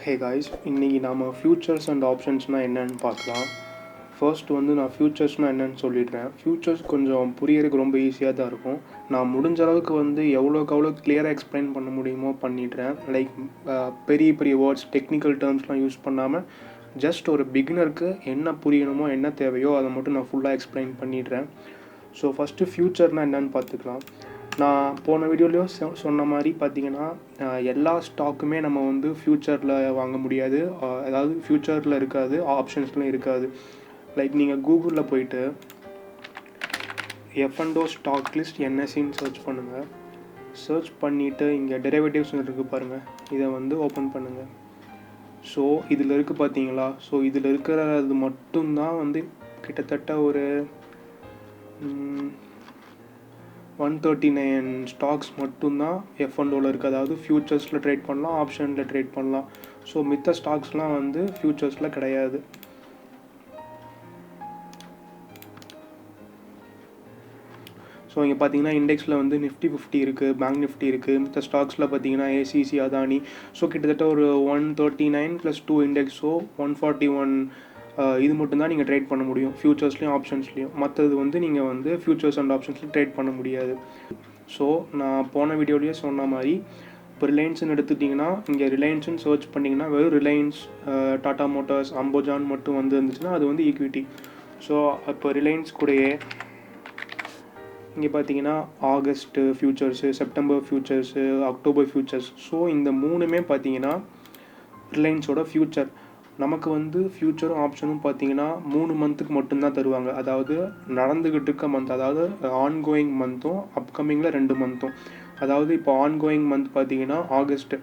Hey guys, இன்னைக்கு நாம futures and ஆப்ஷன்ஸ்னா என்னன்னு பார்க்கலாம். ஃபர்ஸ்ட் நான் ஃபியூச்சர்ஸ்னால் என்னன்னு சொல்லிடுறேன். ஃபியூச்சர்ஸ் கொஞ்சம் புரியறதுக்கு ரொம்ப ஈஸியாக தான் இருக்கும். நான் முடிஞ்ச அளவுக்கு எவ்வளோக்கு கிளியராக எக்ஸ்பிளைன் பண்ண முடியுமோ பண்ணிடுறேன். லைக் பெரிய பெரிய வேர்ட்ஸ் டெக்னிக்கல் டேர்ம்ஸ்லாம் யூஸ் பண்ணாமல் ஜஸ்ட் ஒரு பிகினருக்கு என்ன புரியணுமோ என்ன தேவையோ அதை மட்டும் நான் ஃபுல்லாக எக்ஸ்பிளைன் பண்ணிடுறேன். ஸோ ஃபஸ்ட்டு ஃபியூச்சர்னால் என்னன்னு பார்த்துக்கலாம். நான் போன வீடியோலையும் சொன்ன மாதிரி பார்த்தீங்கன்னா எல்லா ஸ்டாக்குமே நம்ம ஃப்யூச்சரில் வாங்க முடியாது. அதாவது ஃப்யூச்சரில் இருக்காது, ஆப்ஷன்ஸ்லாம் இருக்காது. லைக் நீங்கள் கூகுளில் போயிட்டு 𝗵𝗵𝗀𝗀 ஸ்டாக் லிஸ்ட் என்எஸ்சின்னு சர்ச் பண்ணுங்கள். சர்ச் பண்ணிவிட்டு இங்கே டெரிவேட்டிவ்ஸ் இருக்குது பாருங்கள், இதை ஓப்பன் பண்ணுங்கள். ஸோ இதில் இருக்குது பார்த்தீங்களா? ஸோ இதில் இருக்கிறது மட்டும்தான் கிட்டத்தட்ட ஒரு 139 ஸ்டாக்ஸ் மட்டும்தான் 𝗵𝗵𝗀𝗀 இருக்குது. அதாவது ஃப்யூச்சர்ஸில் ட்ரேட் பண்ணலாம், ஆப்ஷனில் ட்ரேட் பண்ணலாம். ஸோ மித்த ஸ்டாக்ஸ்லாம் ஃப்யூச்சர்ஸில் கிடையாது. ஸோ இங்கே பார்த்தீங்கன்னா இண்டெக்ஸில் நிஃப்டி 50 இருக்குது, பேங்க் நிஃப்டி இருக்குது. மித்த ஸ்டாக்ஸில் பார்த்தீங்கன்னா ஏசிசி, அதானி. ஸோ கிட்டத்தட்ட ஒரு 139 + 2 இண்டெக்ஸ், ஸோ 141 இது மட்டும்தான் நீங்கள் ட்ரேட் பண்ண முடியும் ஃப்யூச்சர்ஸ்லேயும் ஆப்ஷன்ஸ்லேயும். மற்றது நீங்கள் ஃப்யூச்சர்ஸ் அண்ட் ஆப்ஷன்ஸ்லையும் ட்ரேட் பண்ண முடியாது. ஸோ நான் போன வீடியோலேயே சொன்ன மாதிரி இப்போ ரிலையன்ஸ்னு எடுத்துட்டிங்கன்னா இங்கே ரிலையன்ஸ்னு சர்ச் பண்ணிங்கன்னா வெறும் ரிலையன்ஸ், டாடா மோட்டார்ஸ், அம்போஜான் மட்டும் இருந்துச்சுன்னா அது ஈக்விட்டி. ஸோ இப்போ ரிலையன்ஸ் கூடயே இங்கே பார்த்தீங்கன்னா August futures, September futures, October futures. So இந்த மூணுமே பார்த்தீங்கன்னா ரிலையன்ஸோட ஃப்யூச்சர். நமக்கு ஃப்யூச்சரும் ஆப்ஷனும் பார்த்தீங்கன்னா 3 மந்த்துக்கு மட்டும்தான் தருவாங்க. அதாவது நடந்துக்கிட்டு இருக்க மந்த், அதாவது ஆன்கோயிங் மந்த்தும் அப்கமிங்கில் 2 மந்த்தும். அதாவது இப்போ ஆன்கோயிங் மந்த் பார்த்தீங்கன்னா ஆகஸ்ட்டு,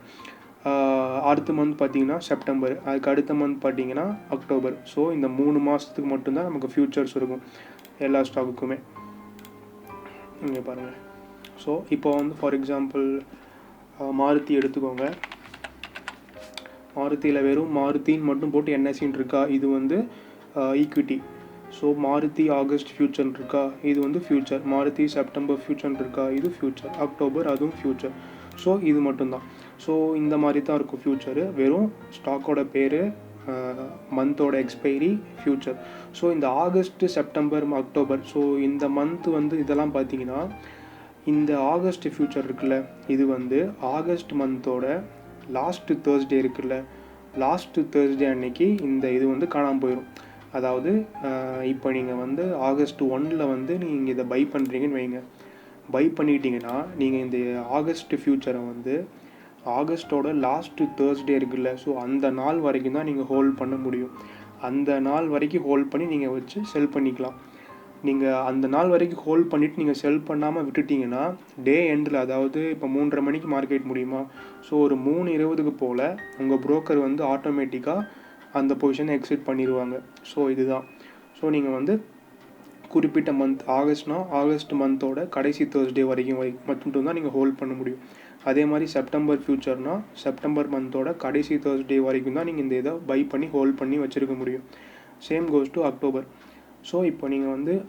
அடுத்த மந்த் பார்த்தீங்கன்னா செப்டம்பர், அதுக்கு அடுத்த மந்த் பார்த்தீங்கன்னா அக்டோபர். ஸோ இந்த 3 மாதத்துக்கு மட்டும்தான் நமக்கு ஃப்யூச்சர்ஸ் இருக்கும் எல்லா ஸ்டாக்குக்குமே. இங்கே பாருங்கள். ஸோ இப்போ ஃபார் எக்ஸாம்பிள் மாருதி எடுத்துக்கோங்க. மாருதியில் வெறும் மாருதின்னு மட்டும் போட்டு என்எஸ்சின்னு இருக்கா, இது ஈக்விட்டி. ஸோ மாருதி ஆகஸ்ட் ஃப்யூச்சர்னு இருக்கா, இது ஃப்யூச்சர். மாருதி செப்டம்பர் ஃப்யூச்சர்னு இருக்கா, இது ஃப்யூச்சர். அக்டோபர், அதுவும் ஃப்யூச்சர். ஸோ இது மட்டும்தான். ஸோ இந்த மாதிரி தான் இருக்கும் ஃப்யூச்சரு. வெறும் ஸ்டாக்கோட பேர், மந்தோட எக்ஸ்பைரி, ஃப்யூச்சர். ஸோ இந்த ஆகஸ்ட்டு, செப்டம்பர், அக்டோபர், ஸோ இந்த மந்த் இதெல்லாம் பார்த்தீங்கன்னா இந்த ஆகஸ்ட் ஃப்யூச்சர் இருக்குல்ல, இது ஆகஸ்ட் மந்தோட லாஸ்ட்டு தேர்ஸ்டே இருக்குல்ல, லாஸ்ட்டு தேர்ஸ்டே அன்னைக்கு இது காணாமல் போயிடும். அதாவது இப்போ நீங்கள் ஆகஸ்ட் 1 நீங்கள் இதை பை பண்ணுறீங்கன்னு வைங்க. பை பண்ணிட்டீங்கன்னா நீங்கள் இந்த ஆகஸ்ட் ஃப்யூச்சரை ஆகஸ்ட்டோட லாஸ்ட்டு தேர்ஸ்டே இருக்குல்ல, ஸோ அந்த நாள் வரைக்கும் தான் நீங்கள் ஹோல்ட் பண்ண முடியும். அந்த நாள் வரைக்கும் ஹோல்ட் பண்ணி நீங்கள் வச்சு செல் பண்ணிக்கலாம். நீங்கள் அந்த நாள் வரைக்கும் ஹோல்ட் பண்ணிவிட்டு நீங்கள் செல் பண்ணாமல் விட்டுட்டிங்கன்னா டே எண்டில், அதாவது இப்போ 3:30 மணிக்கு மார்க்கெட் முடியுமா, ஸோ ஒரு 3:20 போல் உங்கள் புரோக்கர் ஆட்டோமேட்டிக்காக அந்த பொசிஷனை எக்ஸிட் பண்ணிடுவாங்க. ஸோ இதுதான். ஸோ நீங்கள் குறிப்பிட்ட மந்த், ஆகஸ்ட்னால் ஆகஸ்ட் மந்தோட கடைசி தேர்ஸ்டே வரைக்கும் மட்டும் தான் நீங்கள் ஹோல்ட் பண்ண முடியும். அதே மாதிரி செப்டம்பர் ஃப்யூச்சர்னால் செப்டம்பர் மந்தோட கடைசி தேர்ஸ்டே வரைக்கும் தான் நீங்கள் இந்த இதை பை பண்ணி ஹோல்ட் பண்ணி வச்சுருக்க முடியும். Same goes to October. So இப்போ நீங்கள்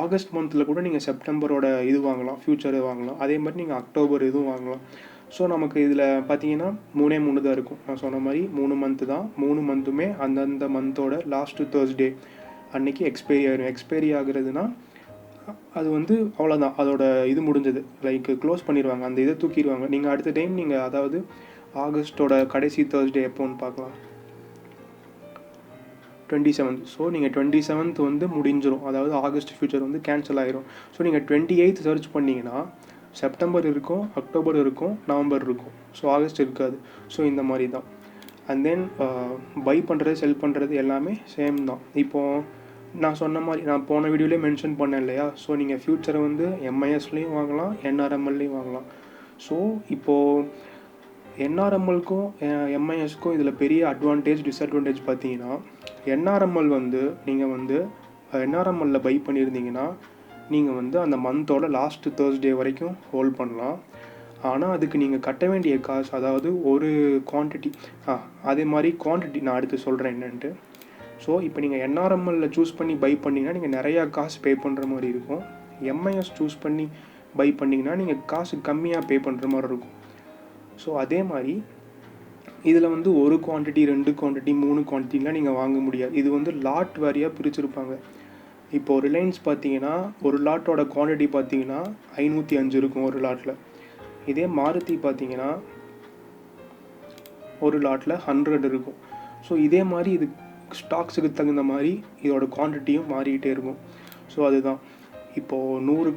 ஆகஸ்ட் மந்தில் கூட நீங்கள் செப்டம்பரோட இது வாங்கலாம், ஃப்யூச்சரை வாங்கலாம். அதே மாதிரி நீங்கள் அக்டோபர் இதுவும் வாங்கலாம். ஸோ நமக்கு இதில் பார்த்தீங்கன்னா 3 தான் இருக்கும். நான் சொன்ன மாதிரி 3 மந்த்து தான். 3 மந்த்துமே அந்தந்த மந்தோட லாஸ்ட்டு தேர்ஸ்டே அன்றைக்கி எக்ஸ்பைரி ஆகிடும். எக்ஸ்பைரி ஆகுறதுனா அது அவ்வளோதான், அதோட இது முடிஞ்சது. லைக் க்ளோஸ் பண்ணிடுவாங்க, அந்த இதை தூக்கிடுவாங்க. நீங்கள் அடுத்த டைம் நீங்கள் அதாவது ஆகஸ்ட்டோட கடைசி தேர்ஸ்டே எப்போன்னு பார்க்கலாம், 27th. ஸோ நீங்கள் 27th முடிஞ்சிடும். அதாவது ஆகஸ்ட் ஃப்யூச்சர் கேன்சல் ஆகிரும். ஸோ நீங்கள் 28th சர்ச் பண்ணிங்கன்னா செப்டம்பர் இருக்கும், அக்டோபர் இருக்கும், நவம்பர் இருக்கும். ஸோ ஆகஸ்ட் இருக்காது. ஸோ இந்த மாதிரி தான். அண்ட் தென் பை பண்ணுறது, செல் பண்ணுறது எல்லாமே சேம் தான். இப்போது நான் சொன்ன மாதிரி நான் போன வீடியோலேயே மென்ஷன் பண்ணேன் இல்லையா, ஸோ நீங்கள் ஃப்யூச்சரை எம்ஐஎஸ்லேயும் வாங்கலாம், என்ஆர்எம்எல்லையும் வாங்கலாம். ஸோ இப்போது என்ஆர்எம்எல்க்கும் எம்ஐஎஸ்க்கும் இதில் பெரிய அட்வான்டேஜ், டிஸ்அட்வான்டேஜ் பார்த்தீங்கன்னா, என்ஆர்எம்எல் நீங்கள் என்ஆர்எம்எல்லில் பை பண்ணியிருந்தீங்கன்னா நீங்கள் அந்த மந்தோட லாஸ்ட்டு தேர்ஸ்டே வரைக்கும் ஹோல்ட் பண்ணலாம். ஆனால் அதுக்கு நீங்கள் கட்ட வேண்டிய காசு, அதாவது ஒரு குவான்டிட்டி, அதே மாதிரி குவான்டிட்டி நான் அடுத்து சொல்கிறேன் என்னன்ட்டு. ஸோ இப்போ நீங்கள் என்ஆர்எம்எல்லில் சூஸ் பண்ணி பை பண்ணிங்கன்னா நீங்கள் நிறையா காசு பே பண்ணுற மாதிரி இருக்கும். எம்ஐஎஸ் சூஸ் பண்ணி பை பண்ணிங்கன்னா நீங்கள் காசு கம்மியாக பே பண்ணுற மாதிரி இருக்கும். ஸோ அதே மாதிரி இதில் வந்து ஒரு குவான்டிட்டி 2 குவான்டிட்டி 3 குவான்டிட்டிலாம் நீங்கள் வாங்க முடியாது. இது வந்து லாட் வாரியாக பிரிச்சுருப்பாங்க. இப்போது ரிலையன்ஸ் பார்த்தீங்கன்னா ஒரு லாட்டோட குவான்டிட்டி பார்த்தீங்கன்னா 505 இருக்கும் ஒரு லாட்டில். இதே மாருதி பார்த்தீங்கன்னா ஒரு லாட்டில் 100 இருக்கும். ஸோ இதே மாதிரி இது ஸ்டாக்ஸுக்கு தகுந்த மாதிரி இதோட குவான்டிட்டியும் மாறிக்கிட்டே இருக்கும். ஸோ அதுதான் இப்போது 100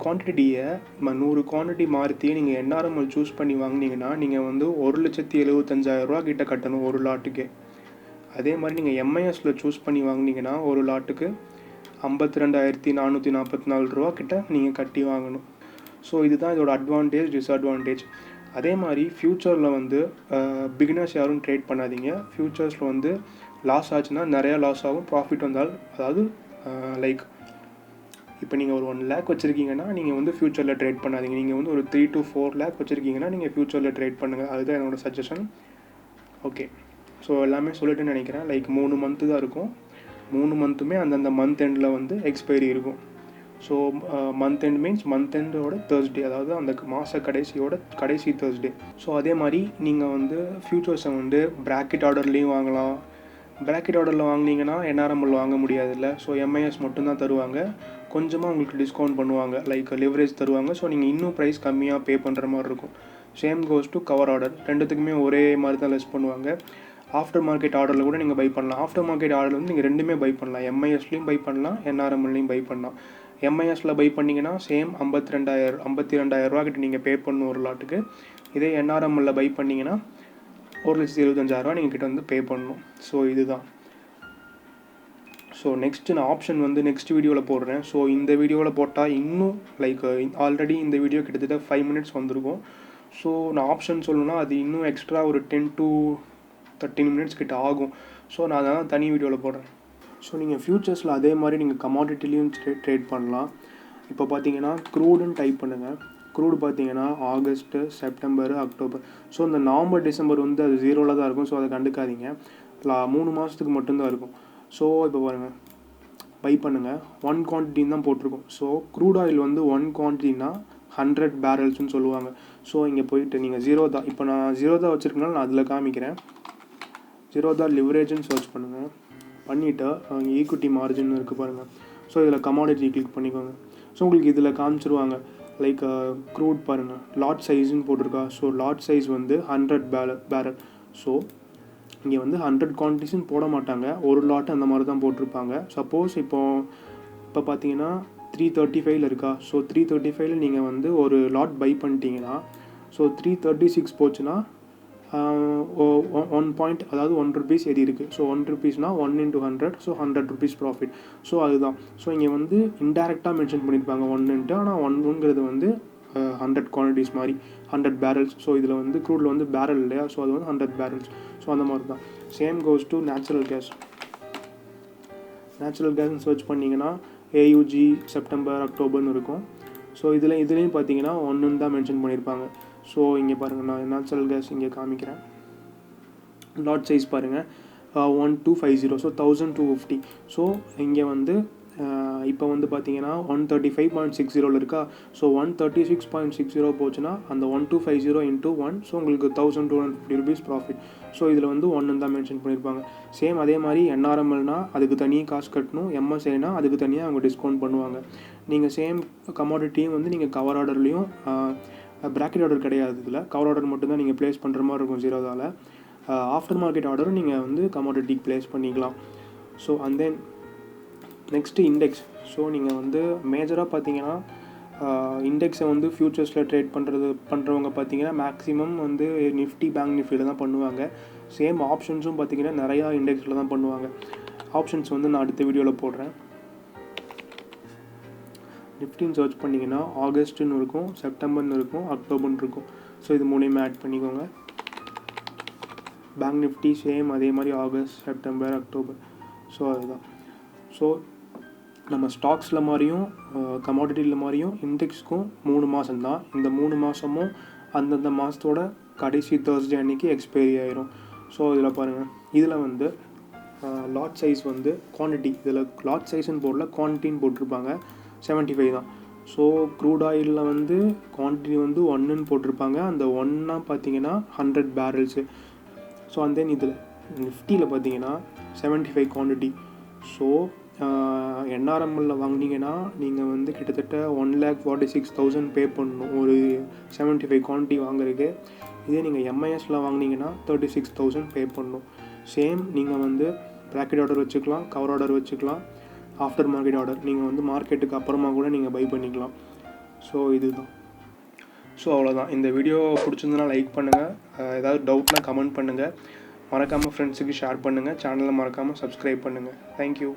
குவான்டிட்டி மாருதியை நீங்கள் என்ஆர்எம்எல் சூஸ் பண்ணி வாங்கினீங்கன்னா நீங்கள் வந்து 1,75,000 கிட்ட கட்டணும் ஒரு லாட்டுக்கே. அதே மாதிரி நீங்கள் எம்ஐஎஸில் சூஸ் பண்ணி வாங்கினீங்கன்னா ஒரு லாட்டுக்கு 52,444 கிட்ட நீங்கள் கட்டி வாங்கணும். ஸோ இதுதான் இதோட அட்வான்டேஜ் டிஸ்அட்வான்டேஜ். அதே மாதிரி ஃப்யூச்சரில் வந்து பிகினர்ஸ் யாரும் ட்ரேட் பண்ணாதீங்க. ஃப்யூச்சர்ஸில் வந்து லாஸ் ஆச்சுன்னா நிறையா லாஸ் ஆகும். ப்ராஃபிட் வந்தால் அதாவது லைக் இப்போ நீங்கள் ஒரு 1 lakh வச்சுருக்கீங்கன்னா நீங்கள் வந்து ஃப்யூச்சரில் ட்ரேட் பண்ணாதீங்க. நீங்கள் வந்து ஒரு 3 to 4 lakh வச்சுருக்கீங்கன்னா நீங்கள் ஃப்யூச்சரில் ட்ரேட் பண்ணுங்கள். அதுதான் என்னோடய சஜஷன். ஓகே, ஸோ எல்லாமே சொல்லிட்டுன்னு நினைக்கிறேன். லைக் 3 மந்த்து தான் இருக்கும். 3 மந்த்துமே அந்தந்த மந்த் எண்டில் வந்து எக்ஸ்பைரி இருக்கும். So month end means month எண்டோட தேர்ஸ்டே, அதாவது அந்த மாத கடைசி தேர்ஸ்டே. ஸோ அதே மாதிரி நீங்கள் வந்து ஃப்யூச்சர்ஸை வந்து ப்ராக்கெட் ஆர்டர்லேயும் வாங்கலாம். ப்ராக்கெட் ஆர்டரில் வாங்கினீங்கன்னா என்ஆர்எம்எல் வாங்க முடியாதுல்ல. ஸோ எம்ஐஎஸ் மட்டும்தான் தருவாங்க. கொஞ்சமாக உங்களுக்கு டிஸ்கவுண்ட் பண்ணுவாங்க, லைக் லிவரேஜ் தருவாங்க. ஸோ நீங்கள் இன்னும் ப்ரைஸ் கம்மியாக பே பண்ணுற மாதிரி இருக்கும். Same goes to cover order. ரெண்டுத்துக்குமே ஒரே மாதிரி தான் லெஸ் பண்ணுவாங்க. ஆஃப்டர் மார்க்கெட் ஆர்டரில் கூட நீங்கள் பை பண்ணலாம். ஆஃப்டர் மார்க்கெட் ஆர்டர் வந்து நீங்கள் ரெண்டுமே பை பண்ணலாம். எம்ஐஎஸ்லேயும் பை பண்ணலாம், என்ஆர்எம்எல்லையும் பை பண்ணலாம். எம்ஐஎஸில் பை பண்ணிங்கன்னா சேம் 52,000 கிட்ட நீங்கள் பே பண்ணணும் ஒரு லாட்டுக்கு. இதே என்ஆர்எம்எல்லில் பை பண்ணிங்கன்னா 1,75,000 நீங்கள் கிட்ட வந்து பே பண்ணணும். ஸோ இதுதான். ஸோ நெக்ஸ்ட்டு நான் ஆப்ஷன் வந்து நெக்ஸ்ட் வீடியோவில் போடுறேன். ஸோ இந்த வீடியோவில் போட்டால் இன்னும் லைக் ஆல்ரெடி இந்த வீடியோ கிட்டத்தட்ட 5 minutes வந்திருக்கும். ஸோ நான் ஆப்ஷன் சொல்லணும்னா அது இன்னும் எக்ஸ்ட்ரா ஒரு 10 to 13 minutes கிட்ட ஆகும். ஸோ நான் அதெல்லாம் தனி வீடியோவில் போடுறேன். ஸோ நீங்கள் ஃப்யூச்சர்ஸில் அதே மாதிரி நீங்கள் கமாடிட்டிலையும் ட்ரேட் பண்ணலாம். இப்போ பார்த்தீங்கன்னா க்ரூடுன்னு டைப் பண்ணுங்கள். க்ரூடு பார்த்தீங்கன்னா ஆகஸ்ட்டு, செப்டம்பர், அக்டோபர். ஸோ இந்த நவம்பர், டிசம்பர் வந்து அது 0ல் தான் இருக்கும். ஸோ அதை கண்டுக்காதீங்க. 3 மாதத்துக்கு மட்டும்தான் இருக்கும். ஸோ இப்போ பாருங்கள், பை பண்ணுங்கள். 1 குவான்டிட்டின்னு தான் போட்டிருக்கும். ஸோ க்ரூட் ஆயில் வந்து 1 குவான்டிட்டினா 100 barrelsன்னு சொல்லுவாங்க. ஸோ இங்கே போயிட்டு நீங்கள் ஜீரோதா, இப்போ நான் ஜீரோதா வச்சுருக்கனால நான் அதில் காமிக்கிறேன். ஜீரோதா லிவரேஜ்னு சர்ச் பண்ணுங்கள். பண்ணிவிட்டு ஈக்விட்டி மார்ஜின் இருக்குது பாருங்கள். ஸோ இதில் கமாடிட்டி கிளிக் பண்ணிக்கோங்க. ஸோ உங்களுக்கு இதில் காமிச்சிருவாங்க. லைக் க்ரூட் பாருங்கள், லாட் சைஸ்ன்னு போட்டிருக்கா. ஸோ லாட் சைஸ் வந்து 100 barrel. ஸோ இங்கே வந்து 100 குவான்டிட்டிஸ்ன்னு போட மாட்டாங்க, ஒரு லாட் அந்த மாதிரி தான் போட்டிருப்பாங்க. சப்போஸ் இப்போ பார்த்தீங்கன்னா 335 இருக்கா. ஸோ 335 நீங்கள் வந்து ஒரு லாட் பை பண்ணிட்டீங்கன்னா ஸோ 336 போச்சுன்னா 1 பாயிண்ட், அதாவது 1 rupees ஏறி இருக்குது. So 1 rupeesனா 1 into 100, so 100 rupees profit. So அதுதான். ஸோ இங்கே வந்து இன்டெரக்டாக மென்ஷன் பண்ணியிருப்பாங்க 1ன்ட்டு. ஆனால் 1ங்கிறது வந்து 100 குவான்டிட்டிஸ் மாதிரி 100 barrels. ஸோ இதில் வந்து க்ரூடில் வந்து பேரல் இல்லையா. ஸோ அது வந்து 100 barrels. ஸோ அந்த மாதிரி தான். Same goes to natural gas. Natural கேஸ்ன்னு சர்ச் பண்ணிங்கன்னா AUG செப்டம்பர், அக்டோபர்னு இருக்கும். ஸோ இதுலேயும் பார்த்தீங்கன்னா 1ன்னு தான் மென்ஷன் பண்ணியிருப்பாங்க. ஸோ இங்கே பாருங்கள், நான் நேச்சுரல் கேஸ் இங்கே காமிக்கிறேன். லாட் சைஸ் பாருங்கள் 1250, ஸோ 1250. ஸோ இங்கே வந்து இப்போ வந்து பார்த்தீங்கன்னா 135.60 இருக்கா. ஸோ 136.60 போச்சுன்னா அந்த 1250 into 1, ஸோ உங்களுக்கு 1250 rupees ப்ராஃபிட். ஸோ இதில் வந்து 1ன்னு தான் மென்ஷன் பண்ணியிருப்பாங்க. சேம் அதே மாதிரி என்ஆர்எம்எல்னா அதுக்கு தனியாக காசு கட்டணும், எம்எஸ்ஐனா அதுக்கு தனியாக அவங்க டிஸ்கவுண்ட் பண்ணுவாங்க. நீங்கள் சேம் கமாடிட்டியும் வந்து நீங்கள் கவர் ஆர்டர்லேயும் ப்ராக்கெட் ஆர்டர் கிடையாது, இதில் கவர் ஆர்டர் மட்டும்தான் நீங்கள் ப்ளேஸ் பண்ணுற மாதிரி இருக்கும் ஜீரோதாவில். ஆஃப்டர் மார்க்கெட் ஆர்டரும் நீங்கள் வந்து கமாடிட்டிக்கு ப்ளேஸ் பண்ணிக்கலாம். So and then next index. So நீங்கள் வந்து மேஜராக பார்த்தீங்கன்னா இண்டெக்ஸை வந்து ஃப்யூச்சர்ஸில் ட்ரேட் பண்ணுறவங்க பார்த்தீங்கன்னா மேக்ஸிமம் வந்து நிஃப்டி, பேங்க் நிஃப்டியில் தான் பண்ணுவாங்க. சேம் ஆப்ஷன்ஸும் பார்த்தீங்கன்னா நிறையா இண்டெக்ஸில் தான் பண்ணுவாங்க. ஆப்ஷன்ஸ் வந்து நான் அடுத்த வீடியோவில் போடுறேன். நிஃப்டின்னு சர்ச் பண்ணிங்கன்னா ஆகஸ்ட்டுன்னு இருக்கும், செப்டம்பர்னு இருக்கும், அக்டோபர்னு இருக்கும். ஸோ இது 3மே ஆட் பண்ணிக்கோங்க. பேங்க் நிஃப்டி சேம் அதே மாதிரி ஆகஸ்ட், செப்டம்பர், அக்டோபர். ஸோ அதுதான். ஸோ நம்ம ஸ்டாக்ஸில் மாதிரியும் கமாடிட்டியில் மாதிரியும் இண்டெக்ஸ்க்கும் 3 மாதம் தான். இந்த 3 மாதமும் அந்தந்த மாதத்தோட கடைசி தேர்ஸ்டே அன்றைக்கி எக்ஸ்பைரி ஆயிரும். ஸோ இதில் பாருங்கள், இதில் வந்து லாட் சைஸ் வந்து குவான்டிட்டி, இதில் லாட் சைஸ்ன்னு போடல, குவான்டிட்டின்னு போட்டிருப்பாங்க. 75 தான். ஸோ க்ரூட் ஆயிலில் வந்து குவான்டிட்டி வந்து 1ன்னு போட்டிருப்பாங்க. அந்த 1னா பார்த்தீங்கன்னா 100 barrels. ஸோ அண்ட் தென் இதில் நிஃப்டியில் பார்த்தீங்கன்னா 75 குவான்டிட்டி. ஸோ என்ஆர்எம்எல்ல வாங்கினீங்கன்னா நீங்கள் வந்து கிட்டத்தட்ட 1,46,000 பே பண்ணணும் ஒரு 75 குவான்டிட்டி வாங்குறதுக்கு. இதே நீங்கள் எம்ஐஎஸில் வாங்கினீங்கன்னா 36,000 பே பண்ணணும். சேம் நீங்கள் வந்து ப்ராக்கெட் ஆர்டர் வச்சுக்கலாம், கவர் ஆர்டர் வச்சுக்கலாம், ஆஃப்டர் மார்க்கெட் ஆர்டர் நீங்கள் வந்து மார்க்கெட்டுக்கு அப்புறமா கூட நீங்கள் பை பண்ணிக்கலாம். ஸோ இதுதான். ஸோ அவ்வளோதான். இந்த வீடியோ பிடிச்சிருந்தனா லைக் பண்ணுங்கள், ஏதாவது டவுட்னால் கமெண்ட் பண்ணுங்கள், மறக்காமல் ஃப்ரெண்ட்ஸுக்கு ஷேர் பண்ணுங்கள், சேனலை மறக்காமல் சப்ஸ்கிரைப் பண்ணுங்கள். தேங்க்யூ.